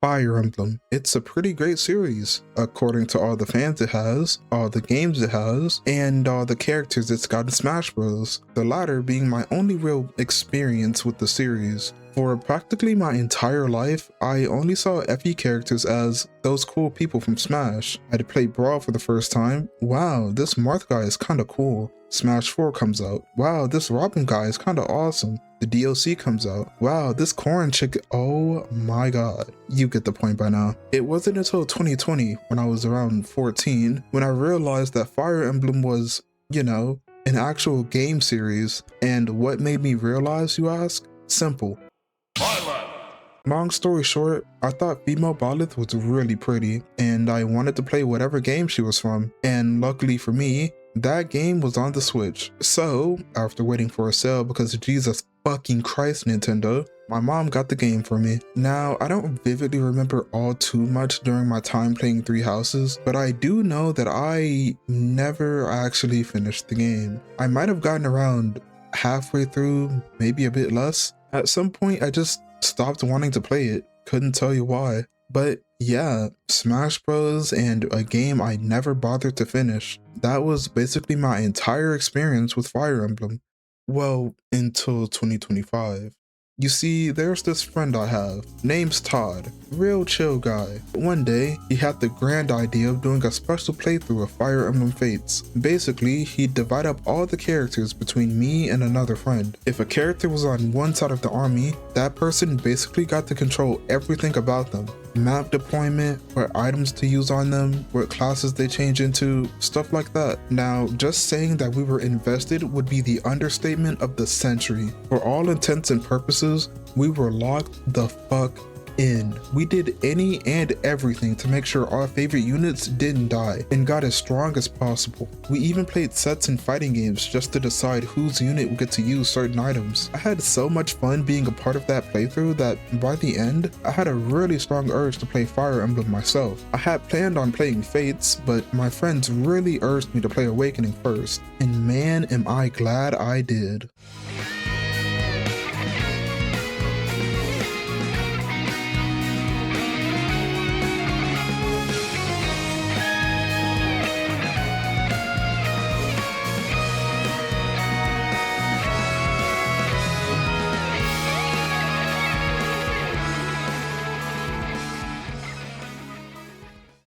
Fire Emblem. It's a pretty great series, according to all the fans it has, all the games it has, and all the characters it's got in Smash Bros. The latter being my only real experience with the series. For practically my entire life, I only saw FE characters as those cool people from Smash. I had played Brawl for the first time. Wow, this Marth guy is kinda cool. Smash 4 comes out. Wow, this Robin guy is kinda awesome. The DLC comes out. Wow, this Corrin chick, oh my god. You get the point by now. It wasn't until 2020, when I was around 14, when I realized that Fire Emblem was, an actual game series. And what made me realize, you ask? Simple. Long story short, I thought female Byleth was really pretty, and I wanted to play whatever game she was from, and luckily for me, that game was on the Switch. So, after waiting for a sale because Jesus fucking Christ Nintendo, my mom got the game for me. Now, I don't vividly remember all too much during my time playing Three Houses, but I do know that I never actually finished the game. I might have gotten around halfway through, maybe a bit less. At some point, I just stopped wanting to play it. Couldn't tell you why. But yeah, Smash Bros. And a game I never bothered to finish. That was basically my entire experience with Fire Emblem. Well, until 2025. You see, there's this friend I have, name's Todd, real chill guy. One day, he had the grand idea of doing a special playthrough of Fire Emblem Fates. Basically, he'd divide up all the characters between me and another friend. If a character was on one side of the army, that person basically got to control everything about them. Map deployment, what items to use on them, what classes they change into, stuff like that. Now, just saying that we were invested would be the understatement of the century. For all intents and purposes, we were locked the fuck in. We did any and everything to make sure our favorite units didn't die and got as strong as possible. We even played sets and fighting games just to decide whose unit would get to use certain items. I had so much fun being a part of that playthrough that by the end, I had a really strong urge to play Fire Emblem myself. I had planned on playing Fates, but my friends really urged me to play Awakening first, and man am I glad I did.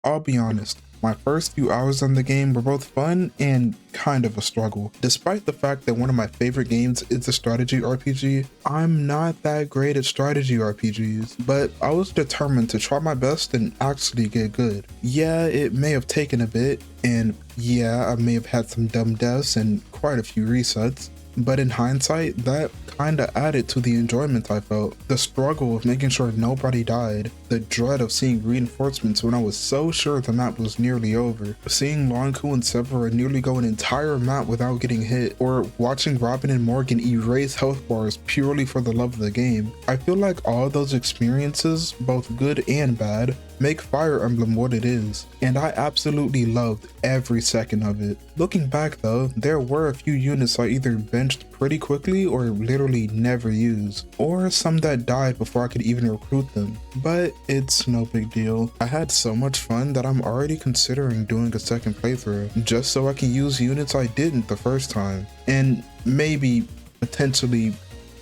I'll be honest, my first few hours on the game were both fun and kind of a struggle. Despite the fact that one of my favorite games is a strategy RPG, I'm not that great at strategy RPGs, but I was determined to try my best and actually get good. Yeah, it may have taken a bit, and yeah, I may have had some dumb deaths and quite a few resets, but in hindsight, that kinda added to the enjoyment I felt. The struggle of making sure nobody died, the dread of seeing reinforcements when I was so sure the map was nearly over, seeing Lonku and Severa nearly go an entire map without getting hit, or watching Robin and Morgan erase health bars purely for the love of the game. I feel like all those experiences, both good and bad, make Fire Emblem what it is, and I absolutely loved every second of it. Looking back though, there were a few units I either benched pretty quickly or literally never used, or some that died before I could even recruit them, but it's no big deal. I had so much fun that I'm already considering doing a second playthrough, just so I can use units I didn't the first time, and maybe potentially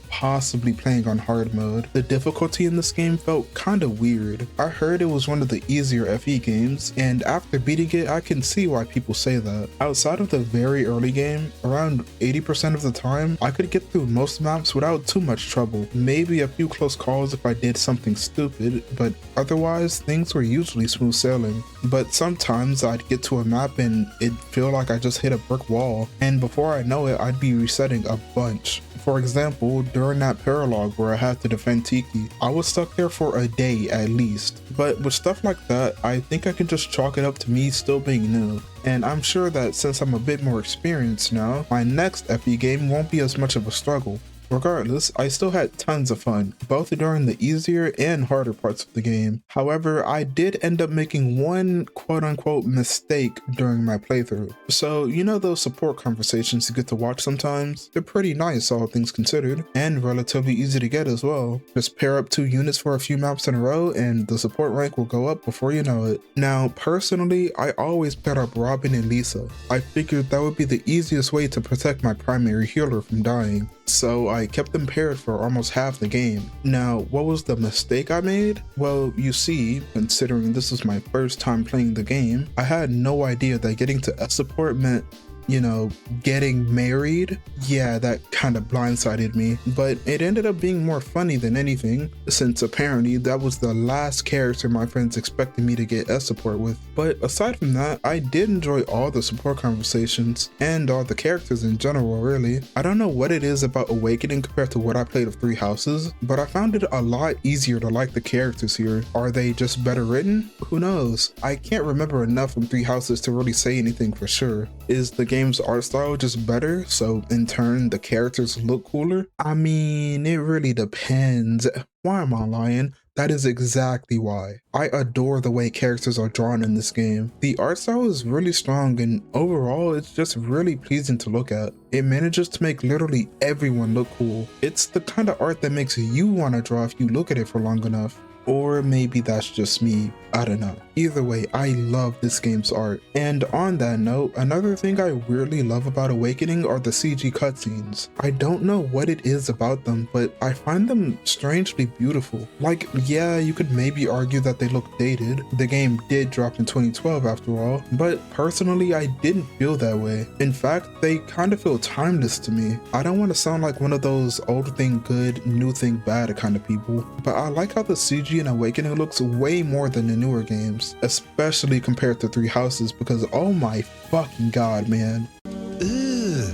possibly playing on hard mode. The difficulty in this game felt kinda weird. I heard it was one of the easier FE games, and after beating it, I can see why people say that. Outside of the very early game, around 80% of the time, I could get through most maps without too much trouble. Maybe a few close calls if I did something stupid, but otherwise, things were usually smooth sailing. But sometimes I'd get to a map and it'd feel like I just hit a brick wall, and before I know it, I'd be resetting a bunch. For example, during that paralogue where I had to defend Tiki, I was stuck there for a day at least. But with stuff like that, I think I can just chalk it up to me still being new. And I'm sure that since I'm a bit more experienced now, my next FE game won't be as much of a struggle. Regardless, I still had tons of fun, both during the easier and harder parts of the game. However, I did end up making one quote-unquote mistake during my playthrough. So, you know those support conversations you get to watch sometimes? They're pretty nice, all things considered, and relatively easy to get as well. Just pair up 2 units for a few maps in a row and the support rank will go up before you know it. Now, personally, I always paired up Robin and Lisa. I figured that would be the easiest way to protect my primary healer from dying. So I kept them paired for almost half the game. Now, what was the mistake I made? Well, you see, considering this was my first time playing the game, I had no idea that getting to S support meant, you know, getting married. Yeah, that kind of blindsided me, but it ended up being more funny than anything, since apparently that was the last character my friends expected me to get S support with. But aside from that, I did enjoy all the support conversations and all the characters in general, really. I don't know what it is about Awakening compared to what I played of Three Houses, but I found it a lot easier to like the characters here. Are they just better written? Who knows? I can't remember enough from Three Houses to really say anything for sure. Is the game's art style just better, so in turn the characters look cooler? I mean, it really depends. Why am I lying? That is exactly why. I adore the way characters are drawn in this game. The art style is really strong and overall it's just really pleasing to look at. It manages to make literally everyone look cool. It's the kind of art that makes you want to draw if you look at it for long enough. Or maybe that's just me, I don't know. Either way, I love this game's art. And on that note, another thing I weirdly love about Awakening are the CG cutscenes. I don't know what it is about them, but I find them strangely beautiful. Like, yeah, you could maybe argue that they look dated. The game did drop in 2012 after all, but personally I didn't feel that way. In fact, they kind of feel timeless to me. I don't want to sound like one of those old thing good, new thing bad kind of people, but I like how the CG in Awakening looks way more than the newer games, especially compared to Three Houses, because oh my fucking god, man. Ugh.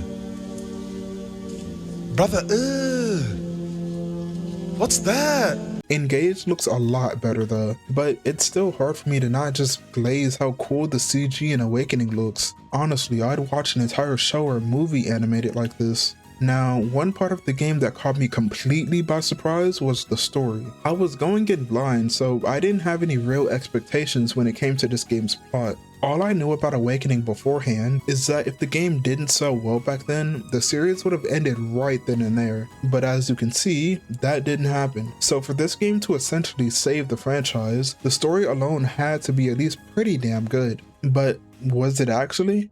Brother, ugh. What's that? Engage looks a lot better though, but it's still hard for me to not just glaze how cool the CG in Awakening looks. Honestly, I'd watch an entire show or movie animated like this. Now, one part of the game that caught me completely by surprise was the story. I was going in blind, so I didn't have any real expectations when it came to this game's plot. All I knew about Awakening beforehand is that if the game didn't sell well back then, the series would have ended right then and there. But as you can see, that didn't happen. So for this game to essentially save the franchise, the story alone had to be at least pretty damn good. But was it actually?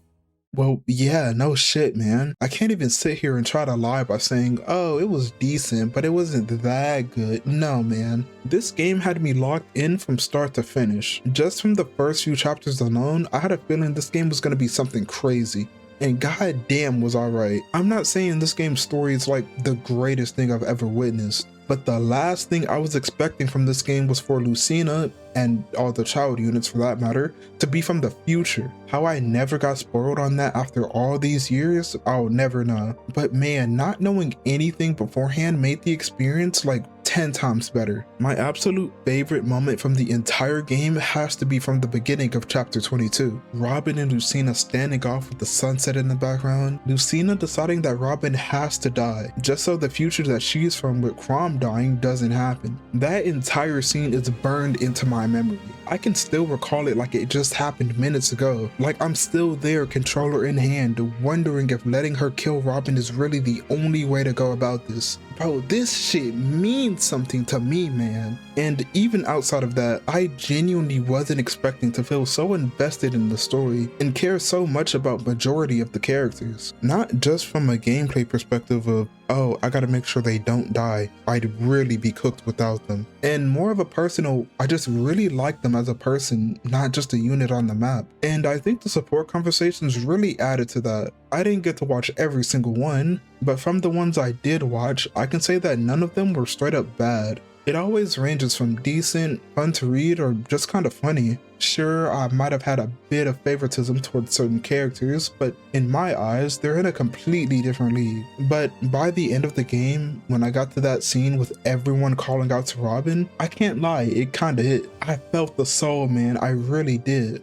Well, yeah, no shit, man. I can't even sit here and try to lie by saying, oh, it was decent, but it wasn't that good. No, man. This game had me locked in from start to finish. Just from the first few chapters alone, I had a feeling this game was going to be something crazy. And goddamn was I right. I'm not saying this game's story is like the greatest thing I've ever witnessed, but the last thing I was expecting from this game was for Lucina, and all the child units for that matter, to be from the future. How I never got spoiled on that after all these years, I'll never know. But man, not knowing anything beforehand made the experience like 10 times better. My absolute favorite moment from the entire game has to be from the beginning of chapter 22. Robin and Lucina standing off with the sunset in the background. Lucina deciding that Robin has to die, just so the future that she's from with Crom dying doesn't happen. That entire scene is burned into my memory. I can still recall it like it just happened minutes ago. Like I'm still there, controller in hand, wondering if letting her kill Robin is really the only way to go about this. Bro, this shit means something to me, man. And even outside of that, I genuinely wasn't expecting to feel so invested in the story and care so much about majority of the characters. Not just from a gameplay perspective of, oh, I gotta make sure they don't die. I'd really be cooked without them. And more of a personal, I just really like them as a person, not just a unit on the map. And I think the support conversations really added to that. I didn't get to watch every single one, but from the ones I did watch, I can say that none of them were straight up bad. It always ranges from decent, fun to read, or just kind of funny. Sure, I might have had a bit of favoritism towards certain characters, but in my eyes, they're in a completely different league. But by the end of the game, when I got to that scene with everyone calling out to Robin, I can't lie, it kinda hit. I felt the soul, man, I really did.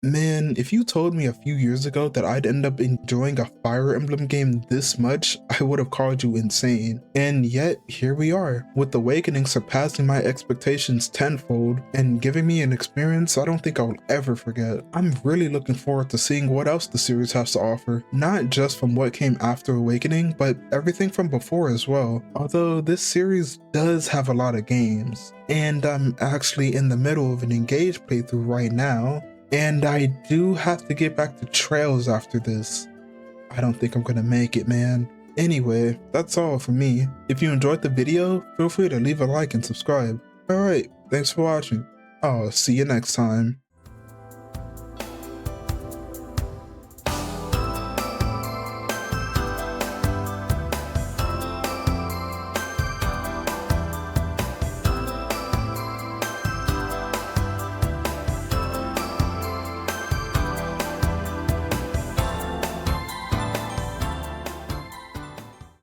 Man, if you told me a few years ago that I'd end up enjoying a Fire Emblem game this much, I would have called you insane. And yet, here we are, with Awakening surpassing my expectations tenfold and giving me an experience I don't think I'll ever forget. I'm really looking forward to seeing what else the series has to offer, not just from what came after Awakening, but everything from before as well. Although this series does have a lot of games, and I'm actually in the middle of an Engage playthrough right now. And I do have to get back to Trails after this. I don't think I'm gonna make it, man. Anyway, that's all for me. If you enjoyed the video, feel free to leave a like and subscribe. Alright, thanks for watching. I'll see you next time.